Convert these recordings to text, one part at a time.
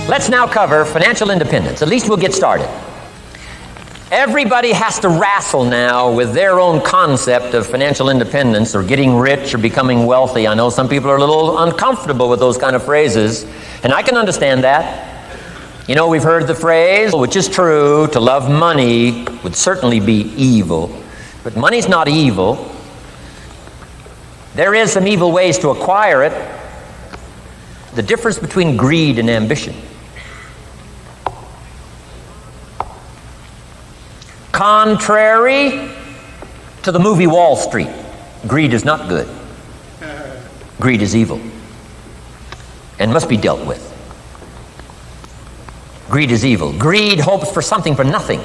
Let's now cover financial independence. At least we'll get started. Everybody has to wrestle now with their own concept of financial independence or getting rich or becoming wealthy. I know some people are a little uncomfortable with those kind of phrases, and I can understand that. You know, we've heard the phrase, which is true, to love money would certainly be evil. But money's not evil. There is some evil ways to acquire it. The difference between greed and ambition. Contrary to the movie Wall Street, greed is not good. Greed is evil and must be dealt with. Greed is evil. Greed hopes for something for nothing.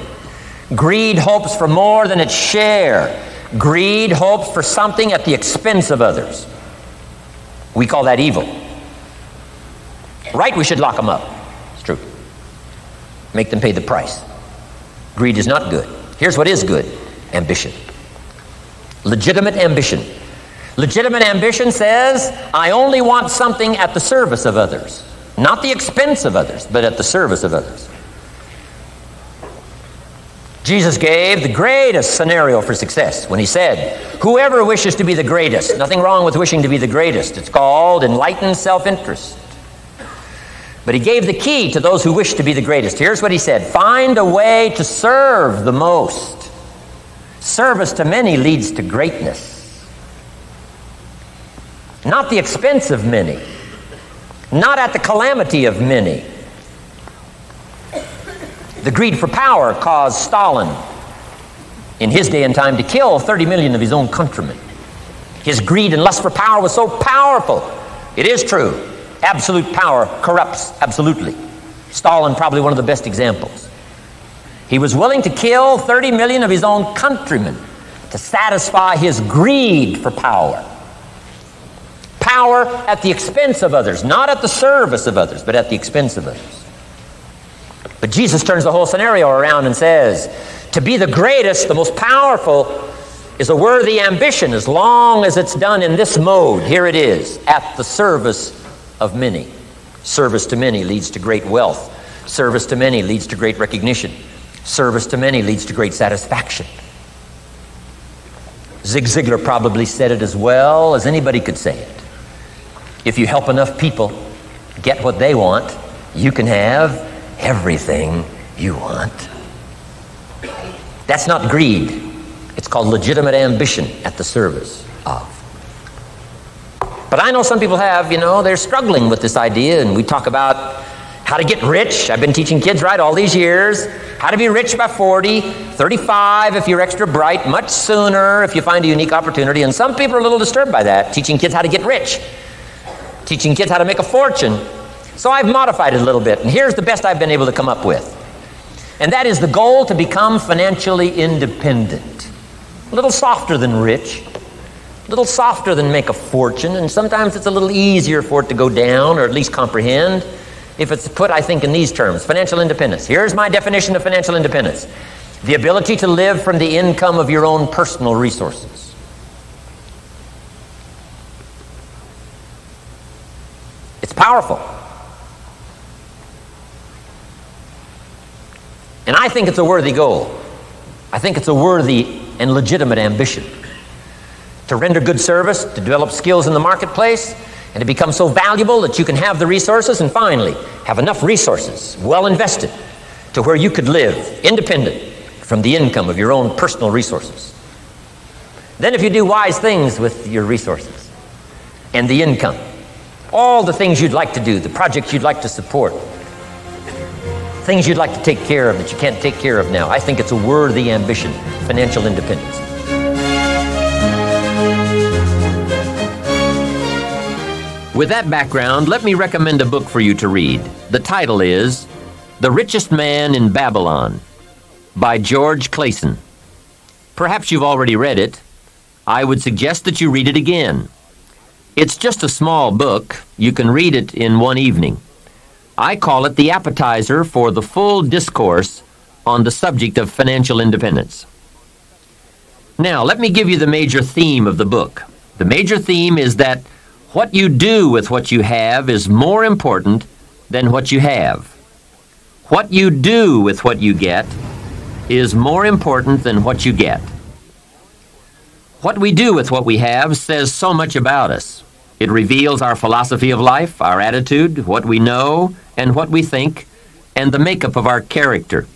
Greed hopes for more than its share. Greed hopes for something at the expense of others. We call that evil. Right, we should lock them up. It's true. Make them pay the price. Greed is not good. Here's what is good. Ambition. Legitimate ambition. Legitimate ambition says, I only want something at the service of others. Not the expense of others, but at the service of others. Jesus gave the greatest scenario for success when he said, whoever wishes to be the greatest, nothing wrong with wishing to be the greatest. It's called enlightened self-interest. But he gave the key to those who wish to be the greatest. Here's what he said. Find a way to serve the most. Service to many leads to greatness. Not the expense of many. Not at the calamity of many. The greed for power caused Stalin, in his day and time, to kill 30 million of his own countrymen. His greed and lust for power was so powerful. It is true. Absolute power corrupts absolutely. Stalin, probably one of the best examples. He was willing to kill 30 million of his own countrymen to satisfy his greed for power. Power at the expense of others, not at the service of others, but at the expense of others. But Jesus turns the whole scenario around and says, to be the greatest, the most powerful, is a worthy ambition as long as it's done in this mode. Here it is, at the service of many. Service to many leads to great wealth. Service to many leads to great recognition. Service to many leads to great satisfaction. Zig Ziglar probably said it as well as anybody could say it. If you help enough people get what they want, you can have everything you want. That's not greed. It's called legitimate ambition at the service of. But I know some people have, they're struggling with this idea, and we talk about how to get rich. I've been teaching kids, all these years. How to be rich by 40, 35 if you're extra bright, much sooner if you find a unique opportunity. And some people are a little disturbed by that, teaching kids how to get rich, teaching kids how to make a fortune. So I've modified it a little bit, and here's the best I've been able to come up with. And that is the goal to become financially independent. A little softer than rich. A little softer than make a fortune, and sometimes it's a little easier for it to go down, or at least comprehend, if it's put, I think, in these terms. Financial independence. Here's my definition of financial independence. The ability to live from the income of your own personal resources. It's powerful. And I think it's a worthy goal. I think it's a worthy and legitimate ambition. To render good service, to develop skills in the marketplace, and to become so valuable that you can have the resources, and finally, have enough resources, well invested, to where you could live independent from the income of your own personal resources. Then if you do wise things with your resources and the income, all the things you'd like to do, the projects you'd like to support, things you'd like to take care of that you can't take care of now, I think it's a worthy ambition, financial independence. With that background, let me recommend a book for you to read. The title is The Richest Man in Babylon by George Clason. Perhaps you've already read it. I would suggest that you read it again. It's just a small book. You can read it in one evening. I call it the appetizer for the full discourse on the subject of financial independence. Now, let me give you the major theme of the book. The major theme is that what you do with what you have is more important than what you have. What you do with what you get is more important than what you get. What we do with what we have says so much about us. It reveals our philosophy of life, our attitude, what we know, and what we think, and the makeup of our character.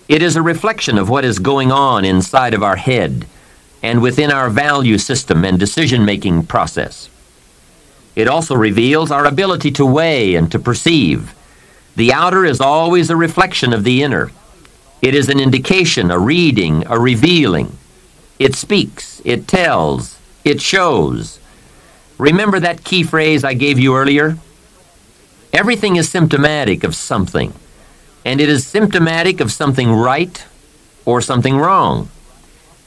It is a reflection of what is going on inside of our head and within our value system and decision-making process. It also reveals our ability to weigh and to perceive. The outer is always a reflection of the inner. It is an indication, a reading, a revealing. It speaks, it tells, it shows. Remember that key phrase I gave you earlier? Everything is symptomatic of something, and it is symptomatic of something right or something wrong.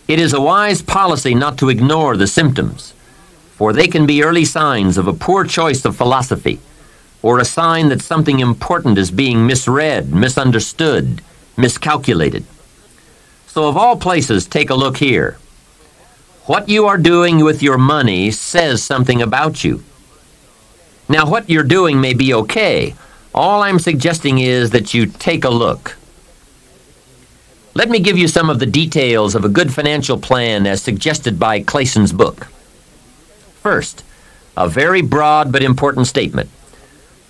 It is a wise policy not to ignore the symptoms, for they can be early signs of a poor choice of philosophy, or a sign that something important is being misread, misunderstood, miscalculated. So of all places, take a look here. What you are doing with your money says something about you. Now, what you're doing may be okay. All I'm suggesting is that you take a look. Let me give you some of the details of a good financial plan as suggested by Clayson's book. First, a very broad but important statement.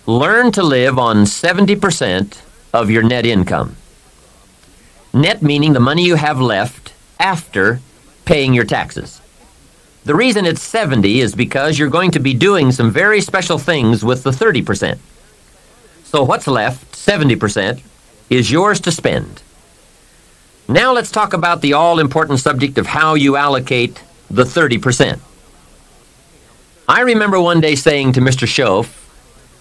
Learn to live on 70% of your net income. Net meaning the money you have left after paying your taxes. The reason it's 70 is because you're going to be doing some very special things with the 30%. So what's left, 70%, is yours to spend. Now let's talk about the all-important subject of how you allocate the 30%. I remember one day saying to Mr. Schoaf,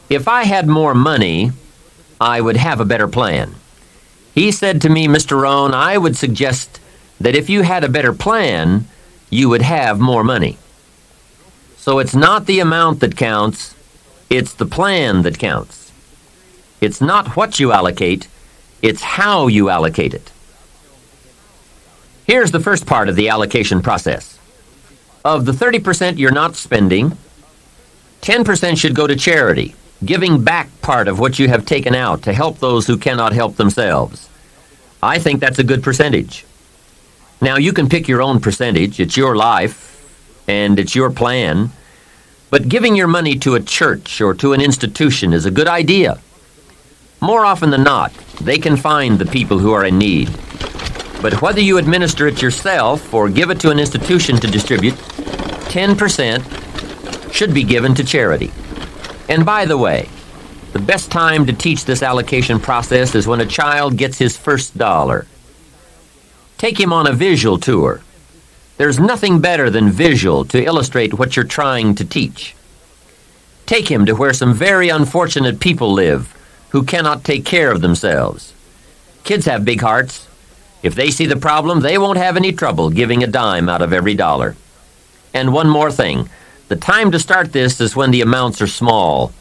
if I had more money, I would have a better plan. He said to me, Mr. Rohn, I would suggest that if you had a better plan, you would have more money. So it's not the amount that counts, it's the plan that counts. It's not what you allocate, it's how you allocate it. Here's the first part of the allocation process. Of the 30% you're not spending, 10% should go to charity, giving back part of what you have taken out to help those who cannot help themselves. I think that's a good percentage. Now, you can pick your own percentage. It's your life, and it's your plan. But giving your money to a church or to an institution is a good idea. More often than not, they can find the people who are in need. But whether you administer it yourself or give it to an institution to distribute, 10% should be given to charity. And by the way, the best time to teach this allocation process is when a child gets his first dollar. Take him on a visual tour. There's nothing better than visual to illustrate what you're trying to teach. Take him to where some very unfortunate people live who cannot take care of themselves. Kids have big hearts. If they see the problem, they won't have any trouble giving a dime out of every dollar. And one more thing. The time to start this is when the amounts are small.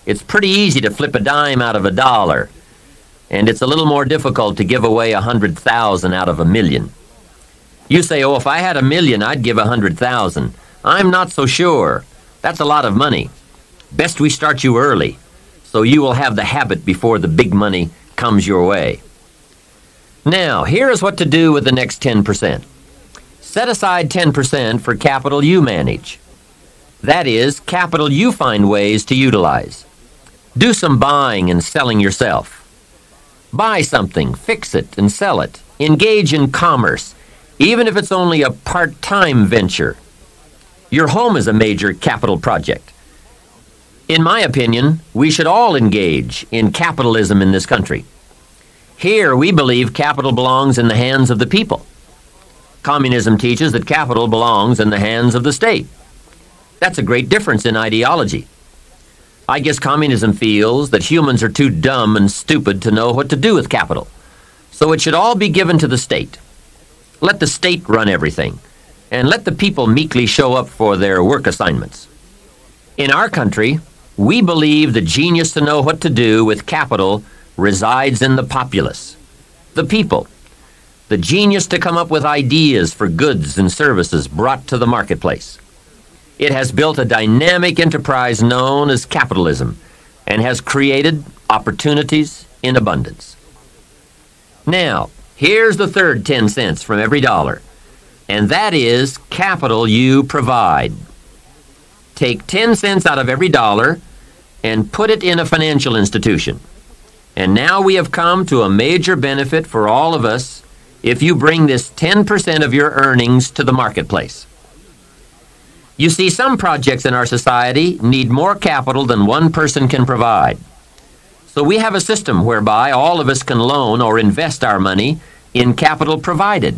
It's pretty easy to flip a dime out of a dollar. And it's a little more difficult to give away 100,000 out of 1,000,000. You say, oh, if I had 1,000,000, I'd give 100,000. I'm not so sure. That's a lot of money. Best we start you early, so you will have the habit before the big money comes your way. Now, here is what to do with the next 10%. Set aside 10% for capital you manage. That is, capital you find ways to utilize. Do some buying and selling yourself. Buy something, fix it, and sell it. Engage in commerce, even if it's only a part-time venture. Your home is a major capital project. In my opinion, we should all engage in capitalism in this country. Here, we believe capital belongs in the hands of the people. Communism teaches that capital belongs in the hands of the state. That's a great difference in ideology. I guess communism feels that humans are too dumb and stupid to know what to do with capital. So it should all be given to the state. Let the state run everything, and let the people meekly show up for their work assignments. In our country, we believe the genius to know what to do with capital resides in the populace, the people. The genius to come up with ideas for goods and services brought to the marketplace. It has built a dynamic enterprise known as capitalism and has created opportunities, in abundance. Now, here's the third 10 cents from every dollar, and that is capital you provide. Take 10 cents out of every dollar and put it in a financial institution. And now we have come to a major benefit for all of us if you bring this 10% of your earnings to the marketplace. You see, some projects in our society need more capital than one person can provide. So we have a system whereby all of us can loan or invest our money in capital provided,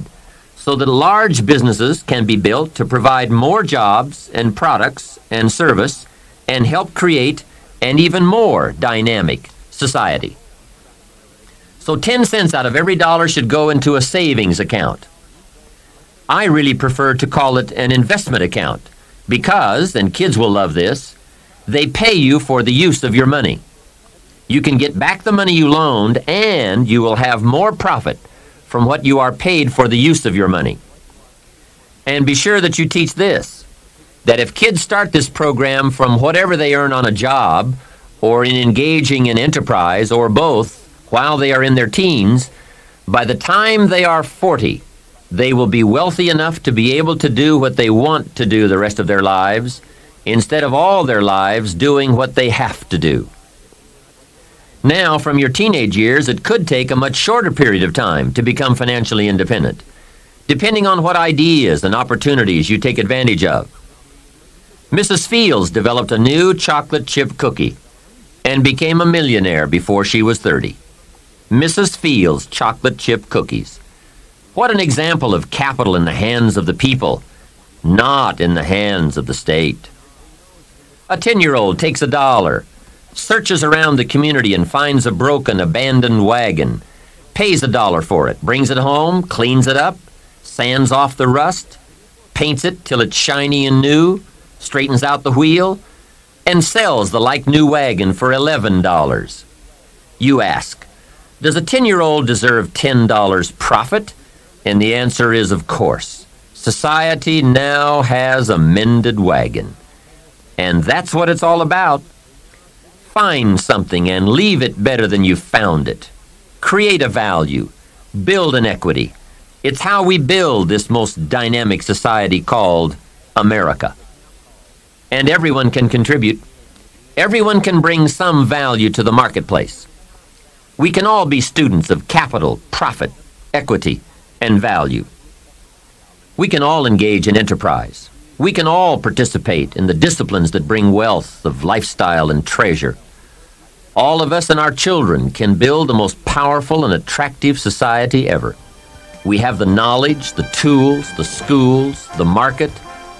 so that large businesses can be built to provide more jobs and products and service and help create an even more dynamic society. So 10 cents out of every dollar should go into a savings account. I really prefer to call it an investment account because, and kids will love this, they pay you for the use of your money. You can get back the money you loaned, and you will have more profit from what you are paid for the use of your money. And be sure that you teach this, that if kids start this program from whatever they earn on a job or in engaging in enterprise or both while they are in their teens, by the time they are 40, they will be wealthy enough to be able to do what they want to do the rest of their lives, instead of all their lives doing what they have to do. Now, from your teenage years, it could take a much shorter period of time to become financially independent, depending on what ideas and opportunities you take advantage of. Mrs. Fields developed a new chocolate chip cookie and became a millionaire before she was 30. Mrs. Fields chocolate chip cookies. What an example of capital in the hands of the people, not in the hands of the state. A 10-year-old takes $1, searches around the community and finds a broken, abandoned wagon, pays $1 for it, brings it home, cleans it up, sands off the rust, paints it till it's shiny and new, straightens out the wheel, and sells the like-new wagon for $11. You ask, does a 10-year-old deserve $10 profit? And the answer is, of course. Society now has a mended wagon. And that's what it's all about. Find something and leave it better than you found it. Create a value. Build an equity. It's how we build this most dynamic society called America. And everyone can contribute. Everyone can bring some value to the marketplace. We can all be students of capital, profit, equity, and value. We can all engage in enterprise. We can all participate in the disciplines that bring wealth of lifestyle and treasure. All of us and our children can build the most powerful and attractive society ever. We have the knowledge, the tools, the schools, the market,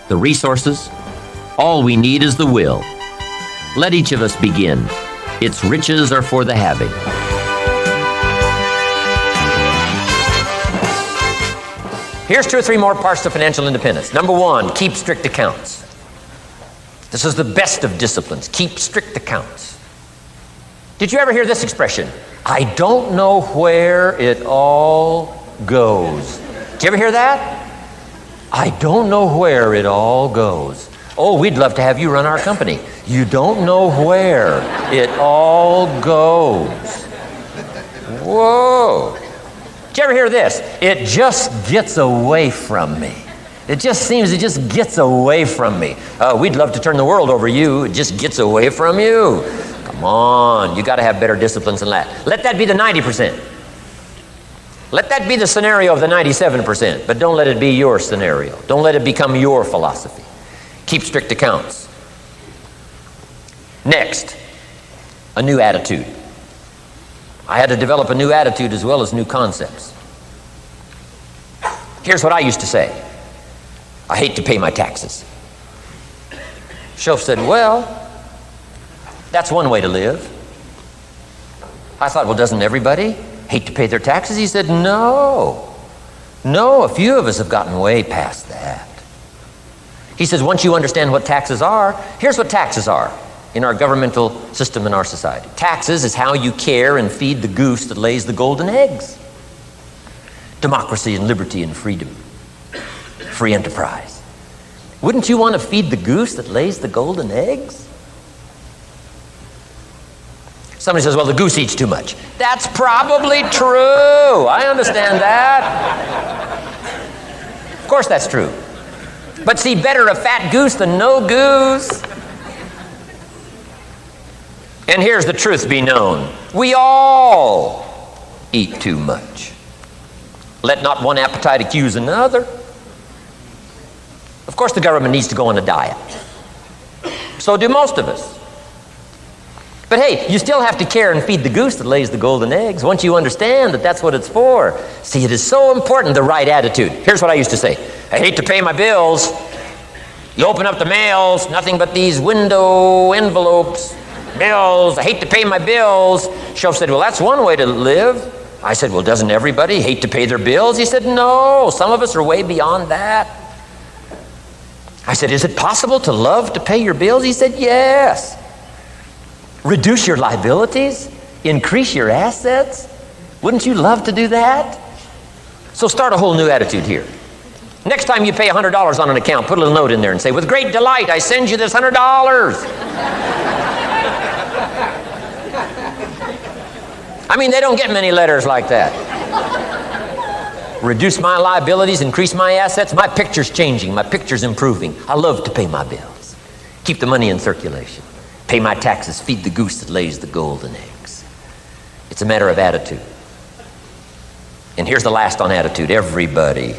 the resources. All we need is the will. Let each of us begin. Its riches are for the having. Here's 2 or 3 more parts to financial independence. Number 1, keep strict accounts. This is the best of disciplines. Keep strict accounts. Did you ever hear this expression? I don't know where it all goes. Did you ever hear that? I don't know where it all goes. Oh, we'd love to have you run our company. You don't know where it all goes. Whoa. Did you ever hear this? It just gets away from me. It just seems it just gets away from me. We'd love to turn the world over you. It just gets away from you. Come on, you got to have better disciplines than that. Let that be the 90%. Let that be the scenario of the 97%, but don't let it be your scenario. Don't let it become your philosophy. Keep strict accounts. Next, a new attitude. I had to develop a new attitude as well as new concepts. Here's what I used to say. I hate to pay my taxes. Shoaff said, well, that's one way to live. I thought, well, doesn't everybody hate to pay their taxes? He said, no. No, a few of us have gotten way past that. He says, once you understand what taxes are, here's what taxes are in our governmental system in our society. Taxes is how you care and feed the goose that lays the golden eggs. Democracy and liberty and freedom. Free enterprise. Wouldn't you want to feed the goose that lays the golden eggs? Somebody says, well, the goose eats too much. That's probably true. I understand that. Of course that's true. But see, better a fat goose than no goose. And here's the truth be known. We all eat too much. Let not one appetite accuse another. Of course the government needs to go on a diet. So do most of us. But hey, you still have to care and feed the goose that lays the golden eggs once you understand that that's what it's for. See, it is so important, the right attitude. Here's what I used to say. I hate to pay my bills. You open up the mails, nothing but these window envelopes, bills. I hate to pay my bills. Shelf said, well, that's one way to live. I said, well, doesn't everybody hate to pay their bills? He said, no, some of us are way beyond that. I said, is it possible to love to pay your bills? He said, yes. Reduce your liabilities, increase your assets. Wouldn't you love to do that? So start a whole new attitude here. Next time you pay $100 on an account, put a little note in there and say, with great delight, I send you this $100. I mean, they don't get many letters like that. Reduce my liabilities, increase my assets. My picture's changing. My picture's improving. I love to pay my bills. Keep the money in circulation. Pay my taxes, feed the goose that lays the golden eggs. It's a matter of attitude. And here's the last on attitude. Everybody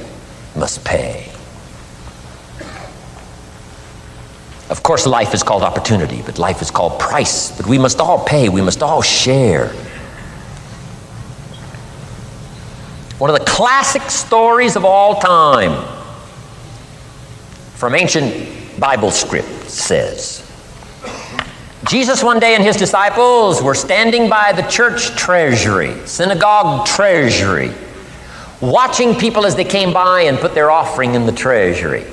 must pay. Of course, life is called opportunity, but life is called price. But we must all pay. We must all share. One of the classic stories of all time from ancient Bible script says, Jesus one day and his disciples were standing by the church treasury, synagogue treasury, watching people as they came by and put their offering in the treasury.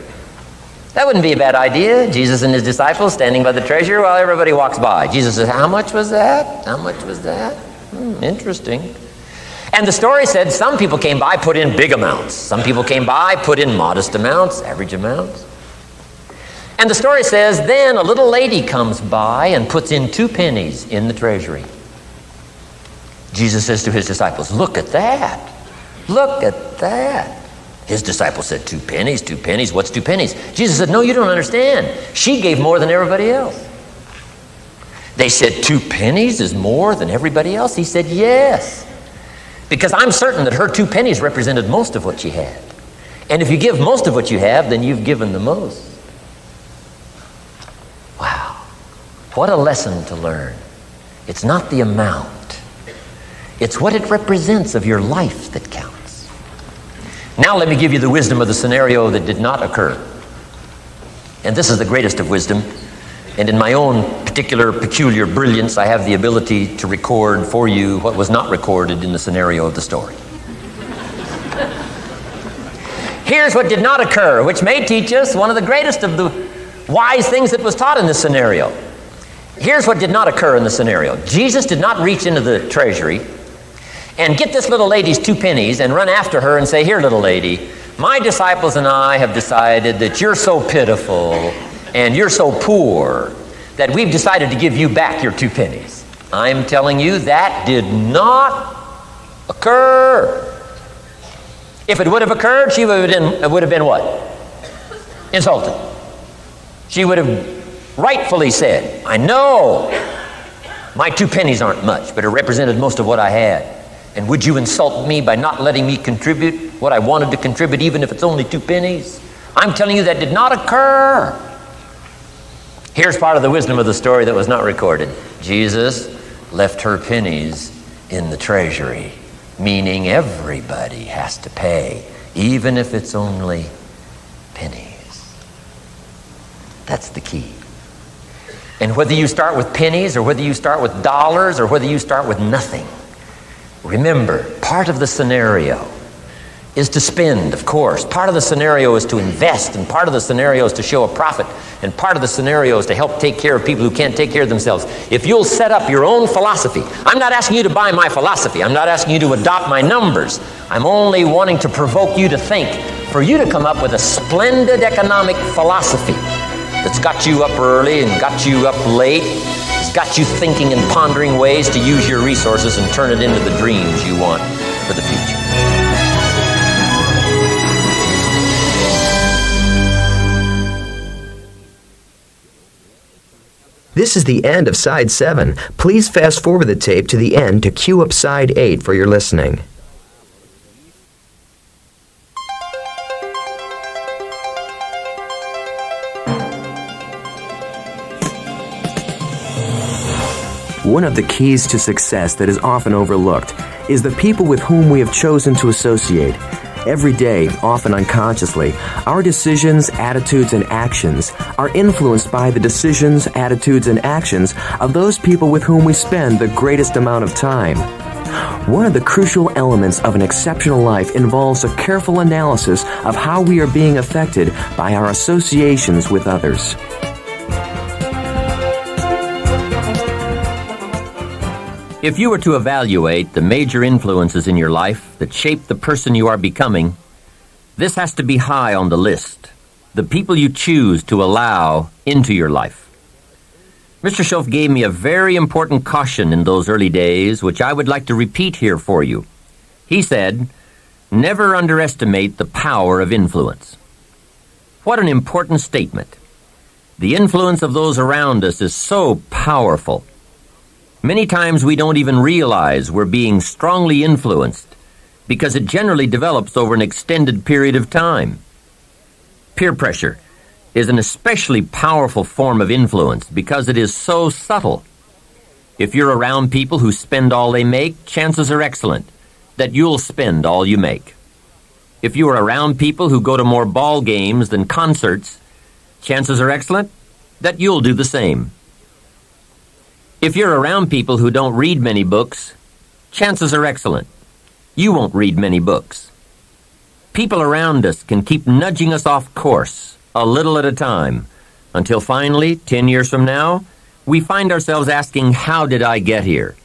That wouldn't be a bad idea. Jesus and his disciples standing by the treasury while everybody walks by. Jesus says, how much was that? How much was that? Interesting. And the story said some people came by, put in big amounts. Some people came by, put in modest amounts, average amounts. And the story says, then a little lady comes by and puts in 2 pennies in the treasury. Jesus says to his disciples, look at that. Look at that. His disciples said, 2 pennies, 2 pennies. What's 2 pennies? Jesus said, no, you don't understand. She gave more than everybody else. They said, 2 pennies is more than everybody else? He said, yes. Because I'm certain that her 2 pennies represented most of what she had. And if you give most of what you have, then you've given the most. Wow. What a lesson to learn. It's not the amount. It's what it represents of your life that counts. Now let me give you the wisdom of the scenario that did not occur. And this is the greatest of wisdom. And in my own particular peculiar brilliance, I have the ability to record for you what was not recorded in the scenario of the story. Here's what did not occur, which may teach us one of the greatest of the wise things that was taught in this scenario. Here's what did not occur in the scenario. Jesus did not reach into the treasury and get this little lady's 2 pennies and run after her and say, here, little lady, my disciples and I have decided that you're so pitiful and you're so poor that we've decided to give you back your 2 pennies. I'm telling you that did not occur. If it would have occurred, she would have been what? Insulted. She would have rightfully said, I know my 2 pennies aren't much, but it represented most of what I had. And would you insult me by not letting me contribute what I wanted to contribute, even if it's only 2 pennies? I'm telling you that did not occur. Here's part of the wisdom of the story that was not recorded. Jesus left her pennies in the treasury, meaning everybody has to pay, even if it's only pennies. That's the key. And whether you start with pennies or whether you start with dollars or whether you start with nothing, remember, part of the scenario is to spend, of course. Part of the scenario is to invest, and part of the scenario is to show a profit, and part of the scenario is to help take care of people who can't take care of themselves. If you'll set up your own philosophy, I'm not asking you to buy my philosophy. I'm not asking you to adopt my numbers. I'm only wanting to provoke you to think, for you to come up with a splendid economic philosophy that's got you up early and got you up late, got you thinking and pondering ways to use your resources and turn it into the dreams you want for the future. This is the end of Side 7. Please fast forward the tape to the end to cue up Side 8 for your listening. One of the keys to success that is often overlooked is the people with whom we have chosen to associate. Every day, often unconsciously, our decisions, attitudes, and actions are influenced by the decisions, attitudes, and actions of those people with whom we spend the greatest amount of time. One of the crucial elements of an exceptional life involves a careful analysis of how we are being affected by our associations with others. If you were to evaluate the major influences in your life that shape the person you are becoming, this has to be high on the list. The people you choose to allow into your life. Mr. Schoaf gave me a very important caution in those early days, which I would like to repeat here for you. He said, "Never underestimate the power of influence." What an important statement. The influence of those around us is so powerful. Many times we don't even realize we're being strongly influenced because it generally develops over an extended period of time. Peer pressure is an especially powerful form of influence because it is so subtle. If you're around people who spend all they make, chances are excellent that you'll spend all you make. If you are around people who go to more ball games than concerts, chances are excellent that you'll do the same. If you're around people who don't read many books, chances are excellent you won't read many books. People around us can keep nudging us off course a little at a time until finally, 10 years from now, we find ourselves asking, how did I get here?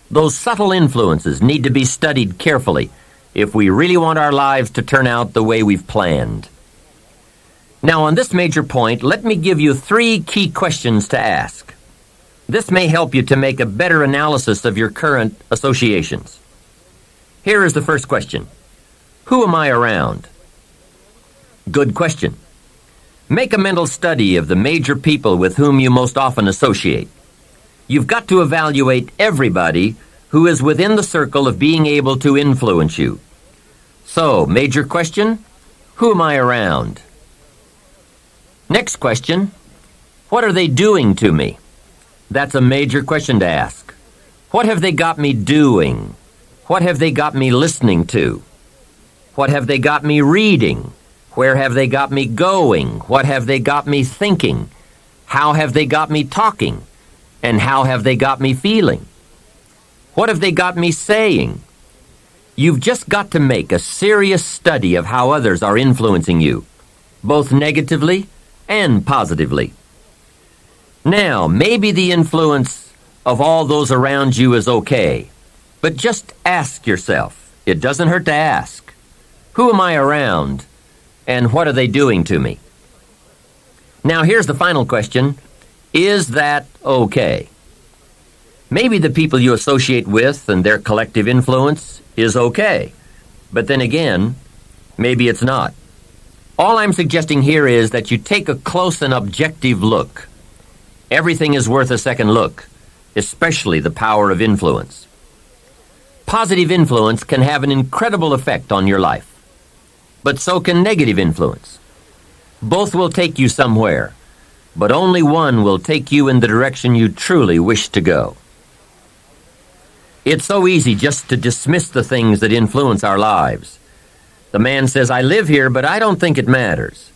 Those subtle influences need to be studied carefully if we really want our lives to turn out the way we've planned. Now, on this major point, let me give you 3 key questions to ask. This may help you to make a better analysis of your current associations. Here is the first question. Who am I around? Good question. Make a mental study of the major people with whom you most often associate. You've got to evaluate everybody who is within the circle of being able to influence you. So, major question, who am I around? Next question, what are they doing to me? That's a major question to ask. What have they got me doing? What have they got me listening to? What have they got me reading? Where have they got me going? What have they got me thinking? How have they got me talking? And how have they got me feeling? What have they got me saying? You've just got to make a serious study of how others are influencing you, both negatively and positively. Now, maybe the influence of all those around you is okay, but just ask yourself, it doesn't hurt to ask, who am I around and what are they doing to me? Now, here's the final question, is that okay? Maybe the people you associate with and their collective influence is okay, but then again, maybe it's not. All I'm suggesting here is that you take a close and objective look. Everything is worth a second look, especially the power of influence. Positive influence can have an incredible effect on your life, but so can negative influence. Both will take you somewhere, but only one will take you in the direction you truly wish to go. It's so easy just to dismiss the things that influence our lives. The man says, I live here, but I don't think it matters.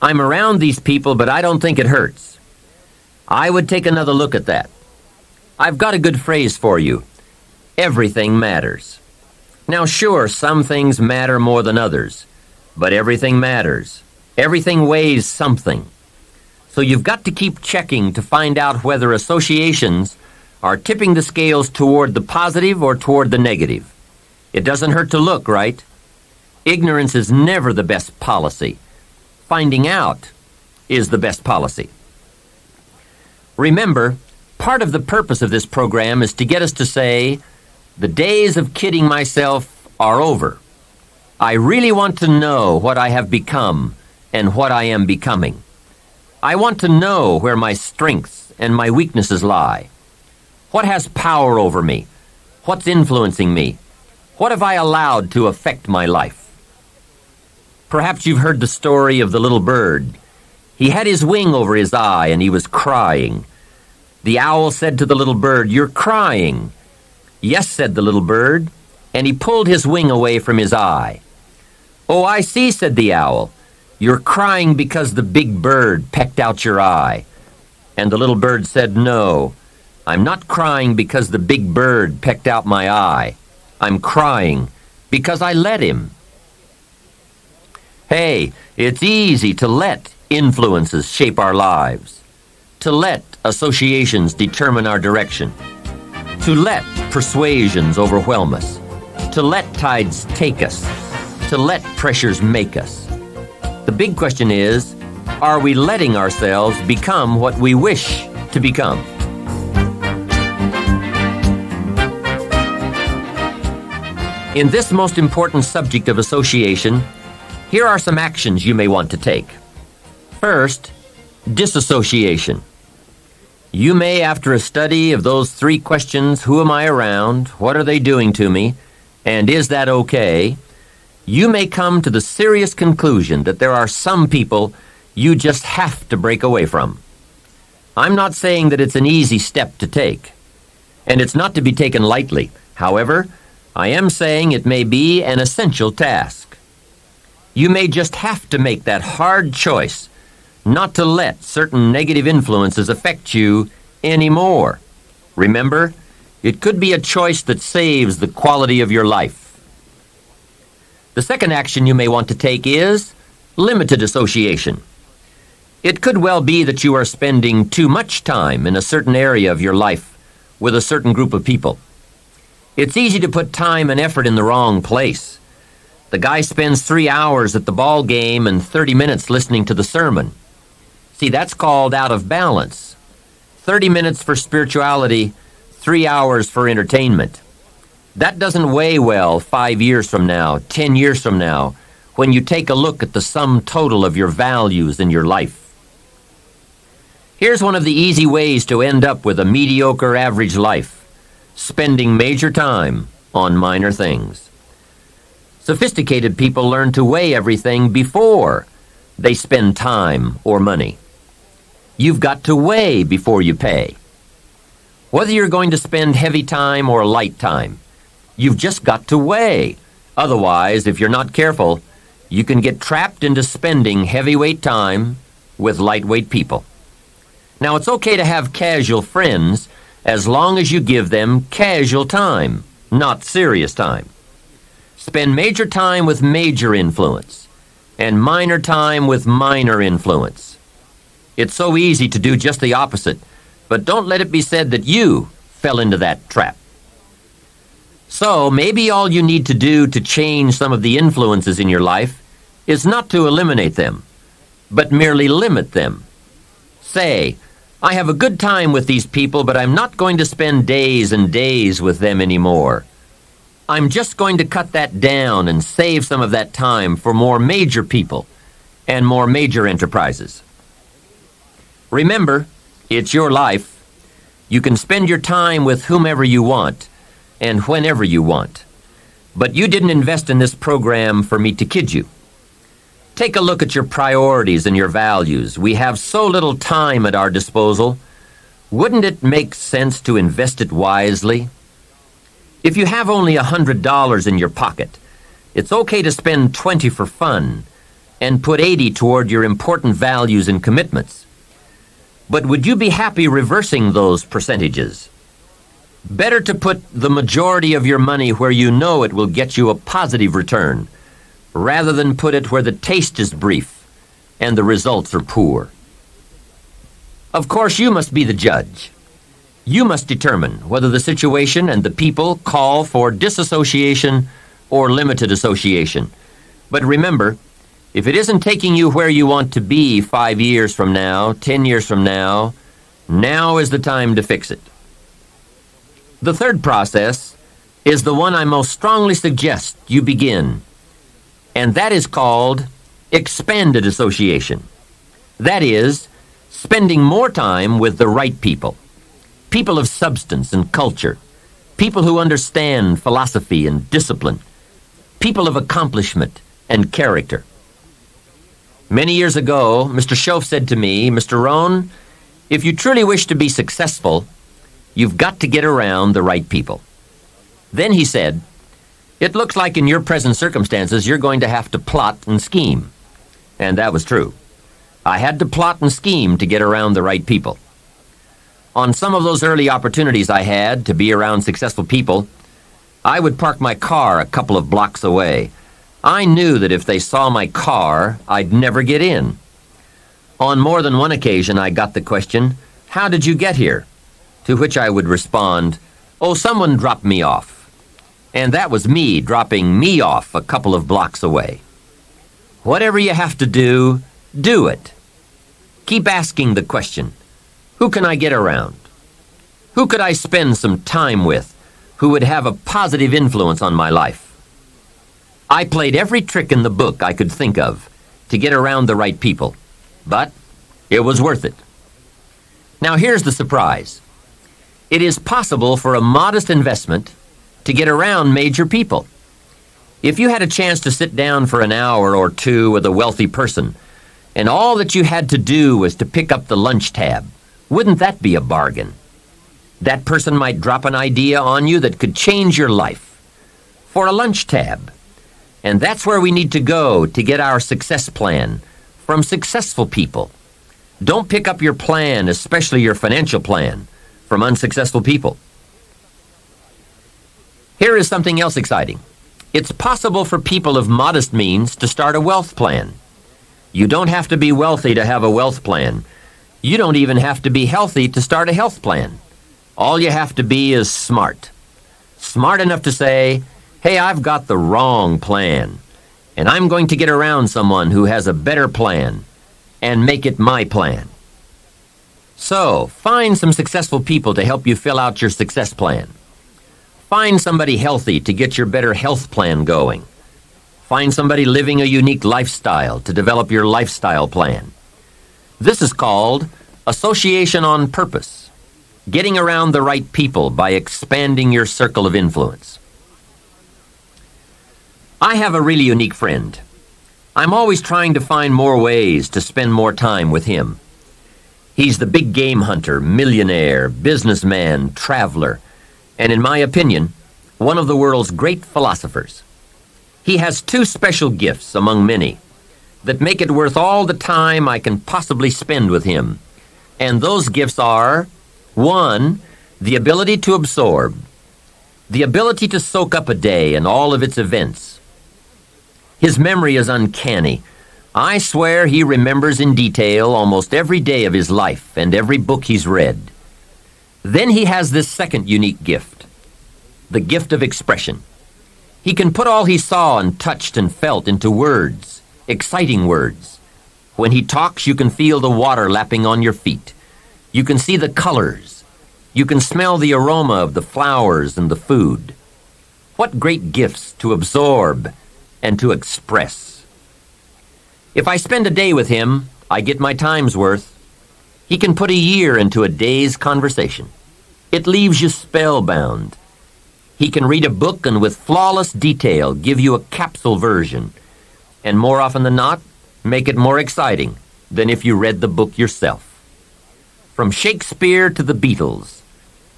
I'm around these people, but I don't think it hurts. I would take another look at that. I've got a good phrase for you. Everything matters. Now, sure, some things matter more than others, but everything matters. Everything weighs something. So you've got to keep checking to find out whether associations are tipping the scales toward the positive or toward the negative. It doesn't hurt to look, right? Ignorance is never the best policy. Finding out is the best policy. Remember, Part of the purpose of this program is to get us to say, the days of kidding myself are over. I really want to know what I have become and what I am becoming. I want to know where my strengths and my weaknesses lie. What has power over me? What's influencing me? What have I allowed to affect my life? Perhaps you've heard the story of the little bird. He had his wing over his eye and he was crying. The owl said to the little bird, "You're crying." "Yes," said the little bird, and he pulled his wing away from his eye. "Oh, I see," said the owl. "You're crying because the big bird pecked out your eye." And the little bird said, "No, I'm not crying because the big bird pecked out my eye. I'm crying because I let him." Hey, it's easy to let influences shape our lives, to let associations determine our direction, to let persuasions overwhelm us, to let tides take us, to let pressures make us. The big question is, are we letting ourselves become what we wish to become? In this most important subject of association, here are some actions you may want to take. First, disassociation. You may, after a study of those 3 questions, who am I around, what are they doing to me, and is that okay, you may come to the serious conclusion that there are some people you just have to break away from. I'm not saying that it's an easy step to take, and it's not to be taken lightly. However, I am saying it may be an essential task. You may just have to make that hard choice not to let certain negative influences affect you anymore. Remember, it could be a choice that saves the quality of your life. The second action you may want to take is limited association. It could well be that you are spending too much time in a certain area of your life with a certain group of people. It's easy to put time and effort in the wrong place. The guy spends 3 hours at the ball game and 30 minutes listening to the sermon. See, that's called out of balance. 30 minutes for spirituality, 3 hours for entertainment. That doesn't weigh well 5 years from now, 10 years from now, when you take a look at the sum total of your values in your life. Here's one of the easy ways to end up with a mediocre average life: spending major time on minor things. Sophisticated people learn to weigh everything before they spend time or money. You've got to weigh before you pay. Whether you're going to spend heavy time or light time, you've just got to weigh. Otherwise, if you're not careful, you can get trapped into spending heavyweight time with lightweight people. Now, it's okay to have casual friends as long as you give them casual time, not serious time. Spend major time with major influence and minor time with minor influence. It's so easy to do just the opposite, but don't let it be said that you fell into that trap. So, maybe all you need to do to change some of the influences in your life is not to eliminate them, but merely limit them. Say, I have a good time with these people, but I'm not going to spend days and days with them anymore. I'm just going to cut that down and save some of that time for more major people and more major enterprises. Remember, it's your life. You can spend your time with whomever you want and whenever you want. But you didn't invest in this program for me to kid you. Take a look at your priorities and your values. We have so little time at our disposal. Wouldn't it make sense to invest it wisely? If you have only $100 in your pocket, it's okay to spend $20 for fun and put $80 toward your important values and commitments. But would you be happy reversing those percentages? Better to put the majority of your money where you know it will get you a positive return, rather than put it where the taste is brief and the results are poor. Of course, you must be the judge. You must determine whether the situation and the people call for disassociation or limited association. But remember, if it isn't taking you where you want to be 5 years from now, 10 years from now, Now is the time to fix it. The third process is the one I most strongly suggest you begin, and that is called expanded association. That is, spending more time with the right people, people of substance and culture, people who understand philosophy and discipline, people of accomplishment and character. Many years ago, Mr. Schoaf said to me, "Mr. Rohn, if you truly wish to be successful, you've got to get around the right people." Then he said, "It looks like in your present circumstances you're going to have to plot and scheme." And that was true. I had to plot and scheme to get around the right people. On some of those early opportunities I had to be around successful people, I would park my car a couple of blocks away. I knew that if they saw my car, I'd never get in. On more than one occasion, I got the question, "How did you get here?" To which I would respond, "Oh, someone dropped me off." And that was me dropping me off a couple of blocks away. Whatever you have to do it. Keep asking the question, who can I get around? Who could I spend some time with who would have a positive influence on my life? I played every trick in the book I could think of to get around the right people, but it was worth it. Now here's the surprise. It is possible for a modest investment to get around major people. If you had a chance to sit down for an hour or two with a wealthy person, and all that you had to do was to pick up the lunch tab, wouldn't that be a bargain? That person might drop an idea on you that could change your life. For a lunch tab. And that's where we need to go to get our success plan, from successful people. Don't pick up your plan, especially your financial plan, from unsuccessful people. Here is something else exciting. It's possible for people of modest means to start a wealth plan. You don't have to be wealthy to have a wealth plan. You don't even have to be healthy to start a health plan. All you have to be is smart. Smart enough to say, "Hey, I've got the wrong plan, and I'm going to get around someone who has a better plan and make it my plan." So, find some successful people to help you fill out your success plan. Find somebody healthy to get your better health plan going. Find somebody living a unique lifestyle to develop your lifestyle plan. This is called association on purpose, getting around the right people by expanding your circle of influence. I have a really unique friend. I'm always trying to find more ways to spend more time with him. He's the big game hunter, millionaire, businessman, traveler, and in my opinion, one of the world's great philosophers. He has two special gifts among many that make it worth all the time I can possibly spend with him. And those gifts are, 1, the ability to absorb, the ability to soak up a day and all of its events. His memory is uncanny. I swear he remembers in detail almost every day of his life and every book he's read. Then he has this second unique gift, the gift of expression. He can put all he saw and touched and felt into words, exciting words. When he talks, you can feel the water lapping on your feet. You can see the colors. You can smell the aroma of the flowers and the food. What great gifts to absorb and to express. If I spend a day with him, I get my time's worth. He can put a year into a day's conversation. It leaves you spellbound. He can read a book and with flawless detail give you a capsule version, and more often than not, make it more exciting than if you read the book yourself. From Shakespeare to the Beatles,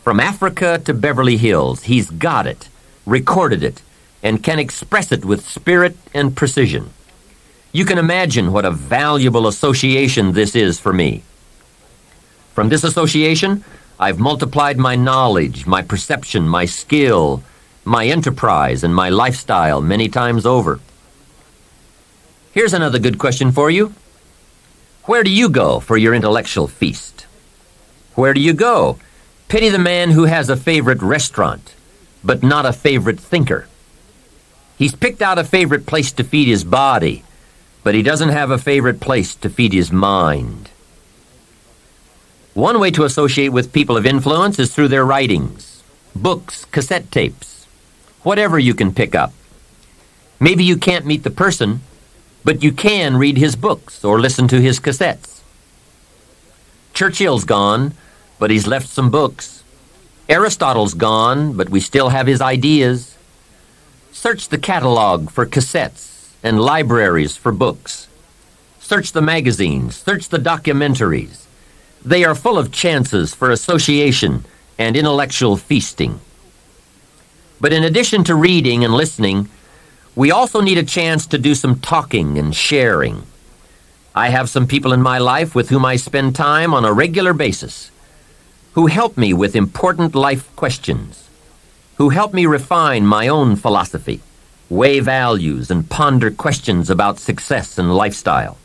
from Africa to Beverly Hills, he's got it, recorded it, and can express it with spirit and precision. You can imagine what a valuable association this is for me. From this association, I've multiplied my knowledge, my perception, my skill, my enterprise, and my lifestyle many times over. Here's another good question for you. Where do you go for your intellectual feast? Where do you go? Pity the man who has a favorite restaurant, but not a favorite thinker. He's picked out a favorite place to feed his body, but he doesn't have a favorite place to feed his mind. One way to associate with people of influence is through their writings, books, cassette tapes, whatever you can pick up. Maybe you can't meet the person, but you can read his books or listen to his cassettes. Churchill's gone, but he's left some books. Aristotle's gone, but we still have his ideas. Search the catalog for cassettes and libraries for books. Search the magazines, search the documentaries. They are full of chances for association and intellectual feasting. But in addition to reading and listening, we also need a chance to do some talking and sharing. I have some people in my life with whom I spend time on a regular basis, who help me with important life questions, who help me refine my own philosophy, weigh values, and ponder questions about success and lifestyle.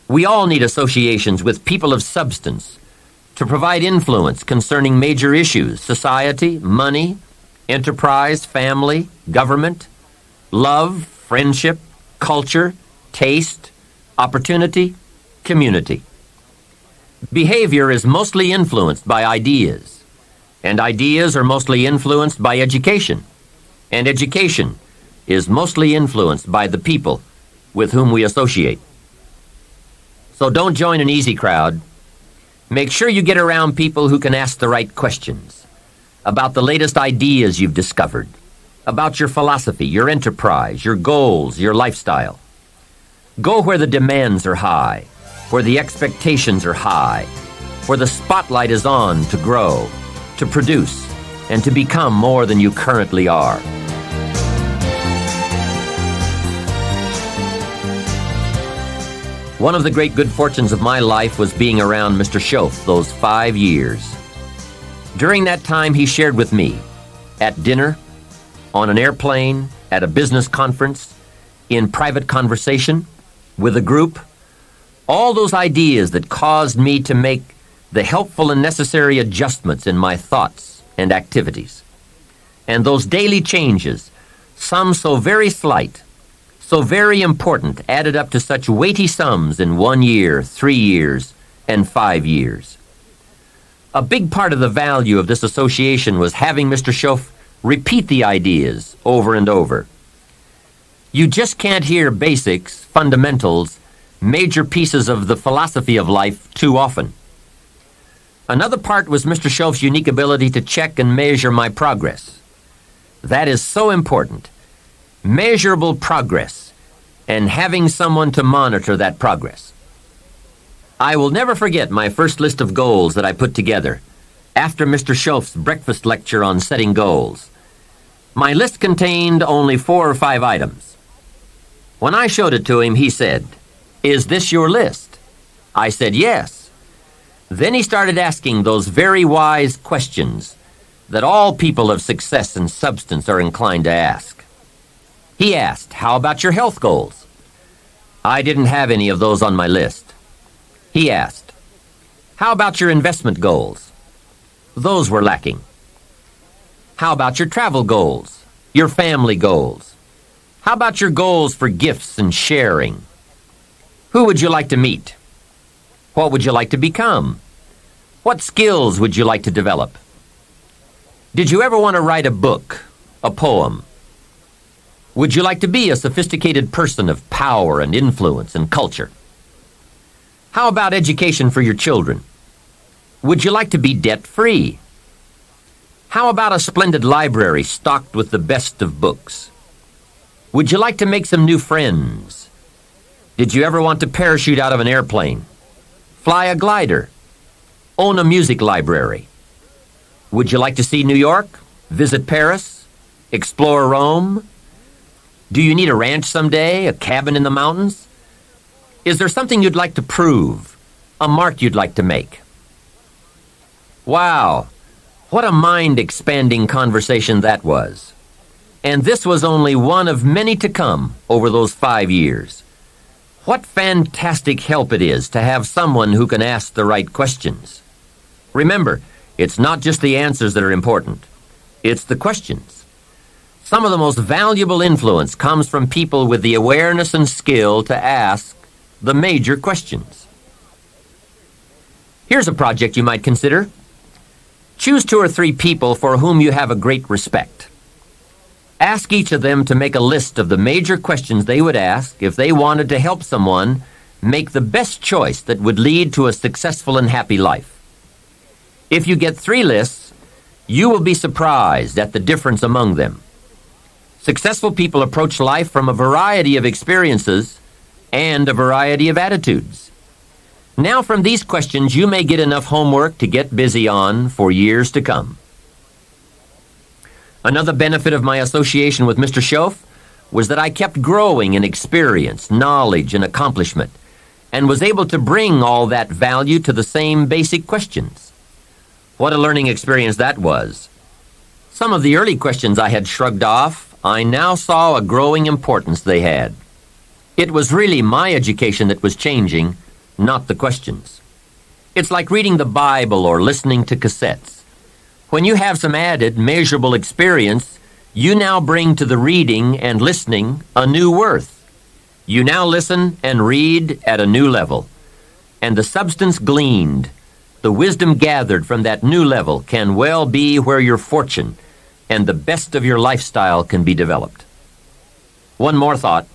We all need associations with people of substance to provide influence concerning major issues: society, money, enterprise, family, government, love, friendship, culture, taste, opportunity, community. Behavior is mostly influenced by ideas, and ideas are mostly influenced by education, and education is mostly influenced by the people with whom we associate. So don't join an easy crowd. Make sure you get around people who can ask the right questions about the latest ideas you've discovered, about your philosophy, your enterprise, your goals, your lifestyle. Go where the demands are high, where the expectations are high, where the spotlight is on to grow, to produce, and to become more than you currently are. One of the great good fortunes of my life was being around Mr. Shoaff those 5 years. During that time, he shared with me, at dinner, on an airplane, at a business conference, in private conversation, with a group, all those ideas that caused me to make the helpful and necessary adjustments in my thoughts and activities. And those daily changes, some so very slight, so very important, added up to such weighty sums in 1 year, 3 years, and 5 years. A big part of the value of this association was having Mr. Shoaff repeat the ideas over and over. You just can't hear basics, fundamentals, major pieces of the philosophy of life too often. Another part was Mr. Shoaff's unique ability to check and measure my progress. That is so important. Measurable progress, and having someone to monitor that progress. I will never forget my first list of goals that I put together after Mr. Shoaff's breakfast lecture on setting goals. My list contained only 4 or 5 items. When I showed it to him, he said, "Is this your list?" I said, "Yes." Then he started asking those very wise questions that all people of success and substance are inclined to ask. He asked, "How about your health goals?" I didn't have any of those on my list. He asked, "How about your investment goals?" Those were lacking. How about your travel goals, your family goals? How about your goals for gifts and sharing? Who would you like to meet? What would you like to become? What skills would you like to develop? Did you ever want to write a book, a poem? Would you like to be a sophisticated person of power and influence and culture? How about education for your children? Would you like to be debt-free? How about a splendid library stocked with the best of books? Would you like to make some new friends? Did you ever want to parachute out of an airplane? Fly a glider? Own a music library? Would you like to see New York? Visit Paris? Explore Rome? Do you need a ranch someday? A cabin in the mountains? Is there something you'd like to prove? A mark you'd like to make? Wow, what a mind-expanding conversation that was. And this was only one of many to come over those 5 years. What fantastic help it is to have someone who can ask the right questions. Remember, it's not just the answers that are important. It's the questions. Some of the most valuable influence comes from people with the awareness and skill to ask the major questions. Here's a project you might consider. Choose 2 or 3 people for whom you have a great respect. Ask each of them to make a list of the major questions they would ask if they wanted to help someone make the best choice that would lead to a successful and happy life. If you get 3 lists, you will be surprised at the difference among them. Successful people approach life from a variety of experiences and a variety of attitudes. Now, from these questions, you may get enough homework to get busy on for years to come. Another benefit of my association with Mr. Schoaf was that I kept growing in experience, knowledge, and accomplishment, and was able to bring all that value to the same basic questions. What a learning experience that was. Some of the early questions I had shrugged off, I now saw a growing importance they had. It was really my education that was changing, not the questions. It's like reading the Bible or listening to cassettes. When you have some added, measurable experience, you now bring to the reading and listening a new worth. You now listen and read at a new level. And the substance gleaned, the wisdom gathered from that new level can well be where your fortune and the best of your lifestyle can be developed. One more thought,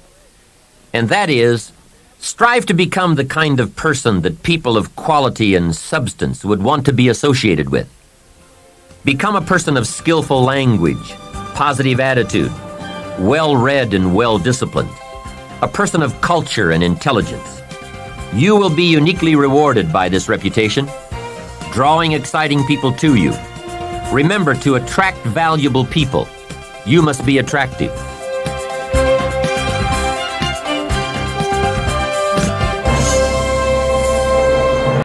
and that is, strive to become the kind of person that people of quality and substance would want to be associated with. Become a person of skillful language, positive attitude, well-read and well-disciplined, a person of culture and intelligence. You will be uniquely rewarded by this reputation, drawing exciting people to you. Remember, to attract valuable people, you must be attractive.